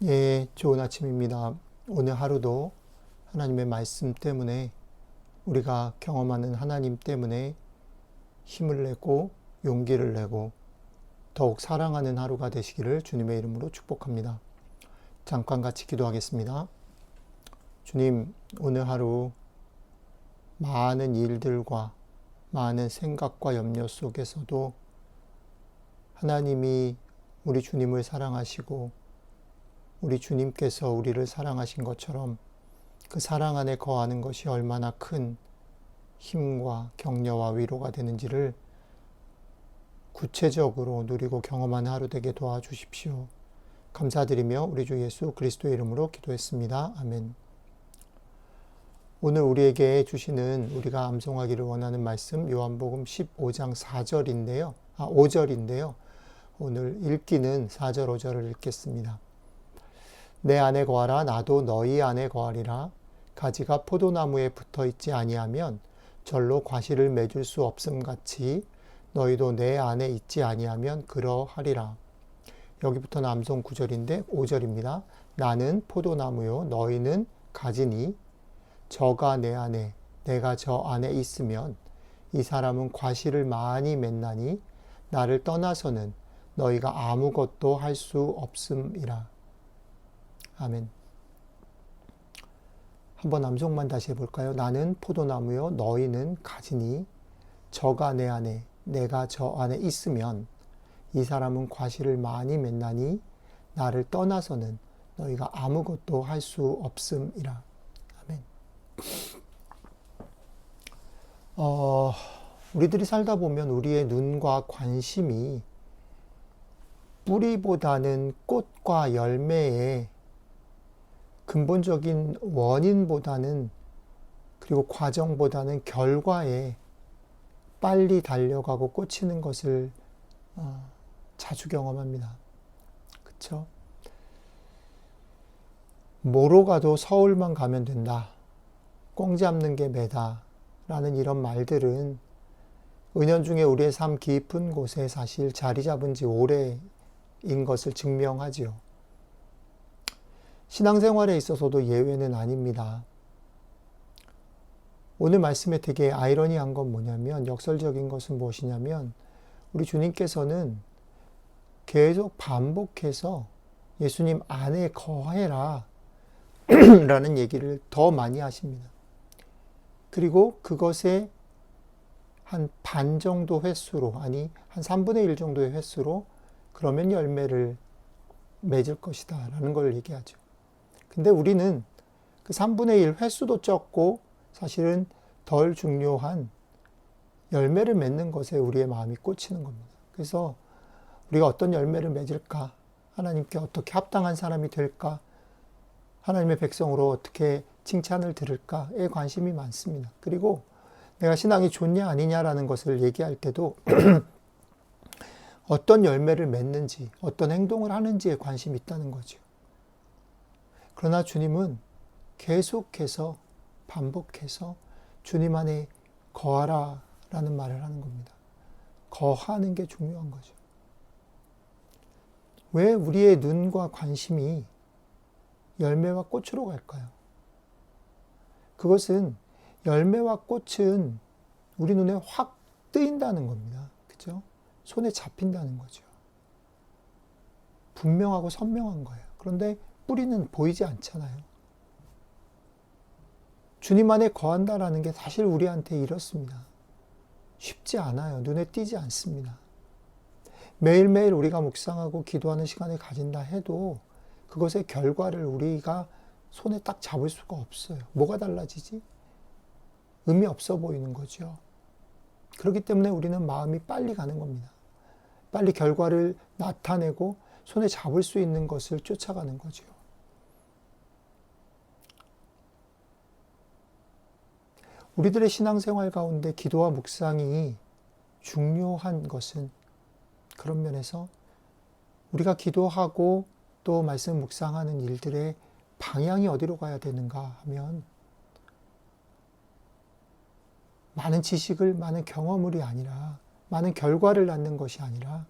예, 좋은 아침입니다. 오늘 하루도 하나님의 말씀 때문에 우리가 경험하는 하나님 때문에 힘을 내고 용기를 내고 더욱 사랑하는 하루가 되시기를 주님의 이름으로 축복합니다. 잠깐 같이 기도하겠습니다. 주님, 오늘 하루 많은 일들과 많은 생각과 염려 속에서도 하나님이 우리 주님을 사랑하시고 우리 주님께서 우리를 사랑하신 것처럼 그 사랑 안에 거하는 것이 얼마나 큰 힘과 격려와 위로가 되는지를 구체적으로 누리고 경험하는 하루 되게 도와주십시오. 감사드리며 우리 주 예수 그리스도의 이름으로 기도했습니다. 아멘. 오늘 우리에게 주시는 우리가 암송하기를 원하는 말씀 요한복음 15장 5절인데요. 오늘 읽기는 4절 5절을 읽겠습니다. 내 안에 거하라 나도 너희 안에 거하리라. 가지가 포도나무에 붙어 있지 아니하면 절로 과실을 맺을 수 없음같이 너희도 내 안에 있지 아니하면 그러하리라. 여기부터는 암송 9절인데 5절입니다. 나는 포도나무요 너희는 가지니 저가 내 안에 내가 저 안에 있으면 이 사람은 과실을 많이 맺나니 나를 떠나서는 너희가 아무것도 할 수 없음이라. 아멘. 한번 암송만 다시 해볼까요? 나는 포도나무요 너희는 가지니 저가 내 안에 내가 저 안에 있으면 이 사람은 과실을 많이 맺나니 나를 떠나서는 너희가 아무것도 할 수 없음이라. 아멘. 우리들이 살다 보면 우리의 눈과 관심이 뿌리보다는 꽃과 열매에 근본적인 원인보다는 그리고 과정보다는 결과에 빨리 달려가고 꽂히는 것을 자주 경험합니다. 그렇죠? 뭐로 가도 서울만 가면 된다. 꽁 잡는 게 매다. 라는 이런 말들은 은연중에 우리의 삶 깊은 곳에 사실 자리 잡은 지 오래인 것을 증명하지요. 신앙생활에 있어서도 예외는 아닙니다. 오늘 말씀에 되게 아이러니한 건 뭐냐면, 역설적인 것은 무엇이냐면, 우리 주님께서는 계속 반복해서 예수님 안에 거해라 라는 얘기를 더 많이 하십니다. 그리고 그것에 한 반 정도 횟수로, 아니 한 3분의 1 정도의 횟수로 그러면 열매를 맺을 것이다 라는 걸 얘기하죠. 근데 우리는 그 3분의 1 횟수도 적고 사실은 덜 중요한 열매를 맺는 것에 우리의 마음이 꽂히는 겁니다. 그래서 우리가 어떤 열매를 맺을까? 하나님께 어떻게 합당한 사람이 될까? 하나님의 백성으로 어떻게 칭찬을 들을까에 관심이 많습니다. 그리고 내가 신앙이 좋냐 아니냐라는 것을 얘기할 때도 어떤 열매를 맺는지, 어떤 행동을 하는지에 관심이 있다는 거죠. 그러나 주님은 계속해서 반복해서 주님 안에 거하라 라는 말을 하는 겁니다. 거하는 게 중요한 거죠. 왜 우리의 눈과 관심이 열매와 꽃으로 갈까요? 그것은 열매와 꽃은 우리 눈에 확 뜨인다는 겁니다. 그죠? 손에 잡힌다는 거죠. 분명하고 선명한 거예요. 그런데 뿌리는 보이지 않잖아요. 주님 안에 거한다라는 게 사실 우리한테 이렇습니다. 쉽지 않아요. 눈에 띄지 않습니다. 매일매일 우리가 묵상하고 기도하는 시간을 가진다 해도 그것의 결과를 우리가 손에 딱 잡을 수가 없어요. 뭐가 달라지지? 의미 없어 보이는 거죠. 그렇기 때문에 우리는 마음이 빨리 가는 겁니다. 빨리 결과를 나타내고 손에 잡을 수 있는 것을 쫓아가는 거죠. 우리들의 신앙생활 가운데 기도와 묵상이 중요한 것은 그런 면에서 우리가 기도하고 또 말씀 묵상하는 일들의 방향이 어디로 가야 되는가 하면 많은 지식을, 많은 경험을이 아니라 많은 결과를 낳는 것이 아니라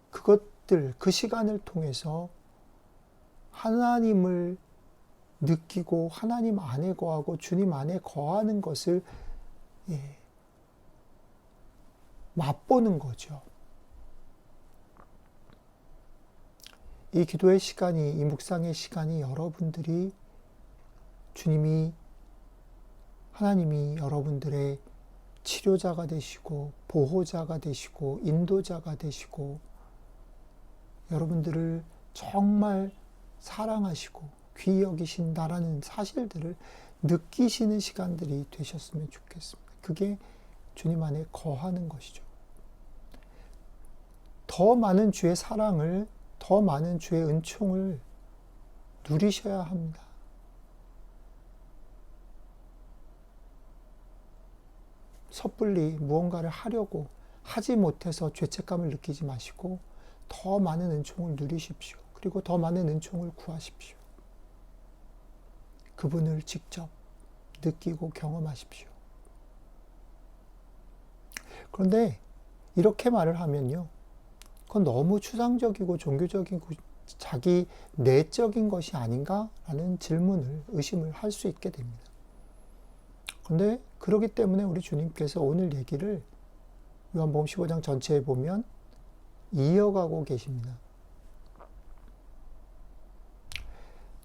그것들, 그 시간을 통해서 하나님을 느끼고 하나님 안에 거하고 주님 안에 거하는 것을 맛보는 거죠. 이 기도의 시간이, 이 묵상의 시간이 여러분들이 하나님이 여러분들의 치료자가 되시고 보호자가 되시고 인도자가 되시고 여러분들을 정말 사랑하시고 귀히 여기신다라는 사실들을 느끼시는 시간들이 되셨으면 좋겠습니다. 그게 주님 안에 거하는 것이죠. 더 많은 주의 사랑을, 더 많은 주의 은총을 누리셔야 합니다. 섣불리 무언가를 하려고 하지 못해서 죄책감을 느끼지 마시고 더 많은 은총을 누리십시오. 그리고 더 많은 은총을 구하십시오. 그분을 직접 느끼고 경험하십시오. 그런데 이렇게 말을 하면요, 그건 너무 추상적이고 종교적이고 자기 내적인 것이 아닌가라는 질문을, 의심을 할 수 있게 됩니다. 그런데 그렇기 때문에 우리 주님께서 오늘 얘기를 요한복음 15장 전체에 보면 이어가고 계십니다.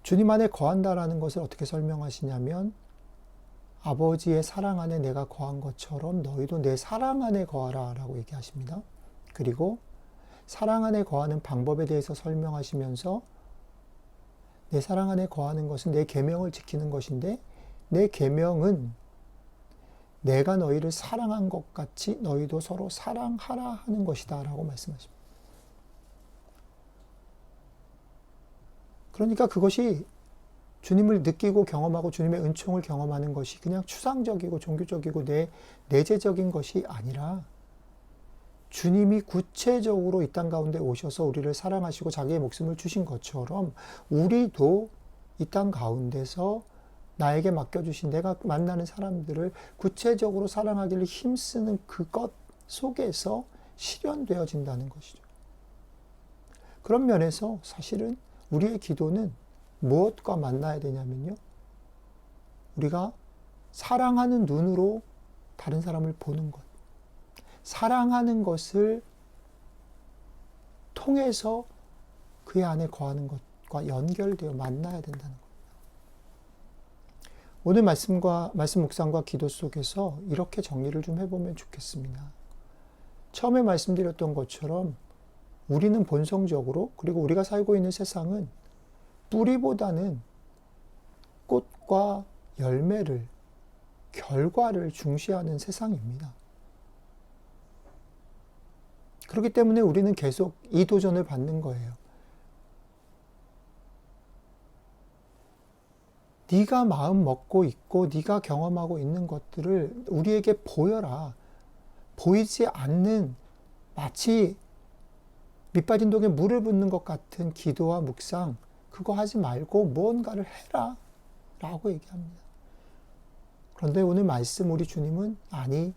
주님 안에 거한다라는 것을 어떻게 설명하시냐면, 아버지의 사랑 안에 내가 거한 것처럼 너희도 내 사랑 안에 거하라 라고 얘기하십니다. 그리고 사랑 안에 거하는 방법에 대해서 설명하시면서 내 사랑 안에 거하는 것은 내 계명을 지키는 것인데, 내 계명은 내가 너희를 사랑한 것 같이 너희도 서로 사랑하라 하는 것이다 라고 말씀하십니다. 그러니까 그것이 주님을 느끼고 경험하고 주님의 은총을 경험하는 것이 그냥 추상적이고 종교적이고 내재적인 것이 아니라, 주님이 구체적으로 이 땅 가운데 오셔서 우리를 사랑하시고 자기의 목숨을 주신 것처럼 우리도 이 땅 가운데서 나에게 맡겨주신, 내가 만나는 사람들을 구체적으로 사랑하기를 힘쓰는 그것 속에서 실현되어진다는 것이죠. 그런 면에서 사실은 우리의 기도는 무엇과 만나야 되냐면요, 우리가 사랑하는 눈으로 다른 사람을 보는 것, 사랑하는 것을 통해서 그의 안에 거하는 것과 연결되어 만나야 된다는 것. 오늘 말씀 묵상과 기도 속에서 이렇게 정리를 좀 해보면 좋겠습니다. 처음에 말씀드렸던 것처럼 우리는 본성적으로, 그리고 우리가 살고 있는 세상은 뿌리보다는 꽃과 열매를, 결과를 중시하는 세상입니다. 그렇기 때문에 우리는 계속 이 도전을 받는 거예요. 네가 마음 먹고 있고 네가 경험하고 있는 것들을 우리에게 보여라. 보이지 않는, 마치 밑빠진 독에 물을 붓는 것 같은 기도와 묵상, 그거 하지 말고 무언가를 해라 라고 얘기합니다. 그런데 오늘 말씀 우리 주님은 아니,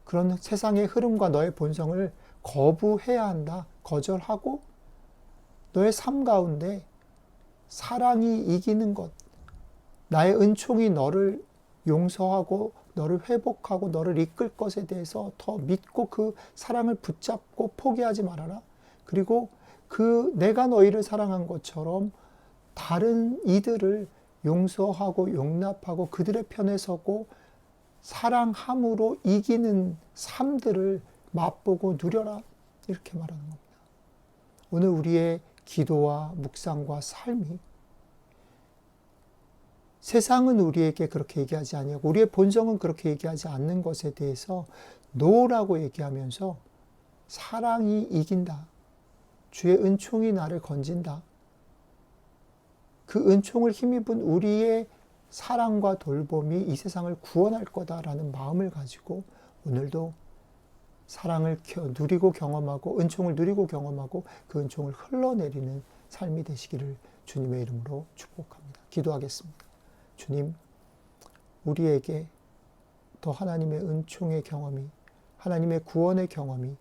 그런 세상의 흐름과 너의 본성을 거부해야 한다. 거절하고 너의 삶 가운데 사랑이 이기는 것, 나의 은총이 너를 용서하고 너를 회복하고 너를 이끌 것에 대해서 더 믿고 그 사랑을 붙잡고 포기하지 말아라. 그리고 내가 너희를 사랑한 것처럼 다른 이들을 용서하고 용납하고 그들의 편에 서고 사랑함으로 이기는 삶들을 맛보고 누려라. 이렇게 말하는 겁니다. 오늘 우리의 기도와 묵상과 삶이, 세상은 우리에게 그렇게 얘기하지 아니하고 우리의 본성은 그렇게 얘기하지 않는 것에 대해서 노라고 얘기하면서 사랑이 이긴다. 주의 은총이 나를 건진다. 그 은총을 힘입은 우리의 사랑과 돌봄이 이 세상을 구원할 거다라는 마음을 가지고 오늘도 사랑을 누리고 경험하고 은총을 누리고 경험하고 그 은총을 흘러내리는 삶이 되시기를 주님의 이름으로 축복합니다. 기도하겠습니다. 주님, 우리에게 더 하나님의 은총의 경험이, 하나님의 구원의 경험이,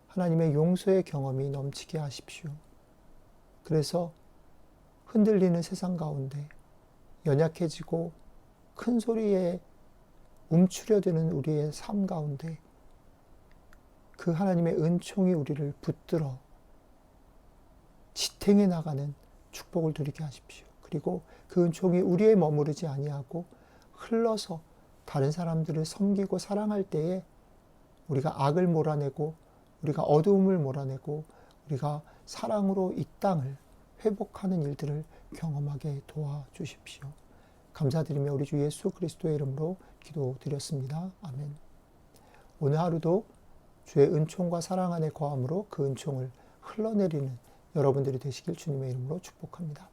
하나님의 용서의 경험이 넘치게 하십시오. 그래서 흔들리는 세상 가운데 연약해지고 큰 소리에 움츠려드는 우리의 삶 가운데 그 하나님의 은총이 우리를 붙들어 지탱해 나가는 축복을 누리게 하십시오. 그리고 그 은총이 우리에 머무르지 아니하고 흘러서 다른 사람들을 섬기고 사랑할 때에 우리가 악을 몰아내고 우리가 어두움을 몰아내고 우리가 사랑으로 이 땅을 회복하는 일들을 경험하게 도와주십시오. 감사드리며 우리 주 예수 그리스도의 이름으로 기도드렸습니다. 아멘. 오늘 하루도 주의 은총과 사랑 안에 거함으로 그 은총을 흘러내리는 여러분들이 되시길 주님의 이름으로 축복합니다.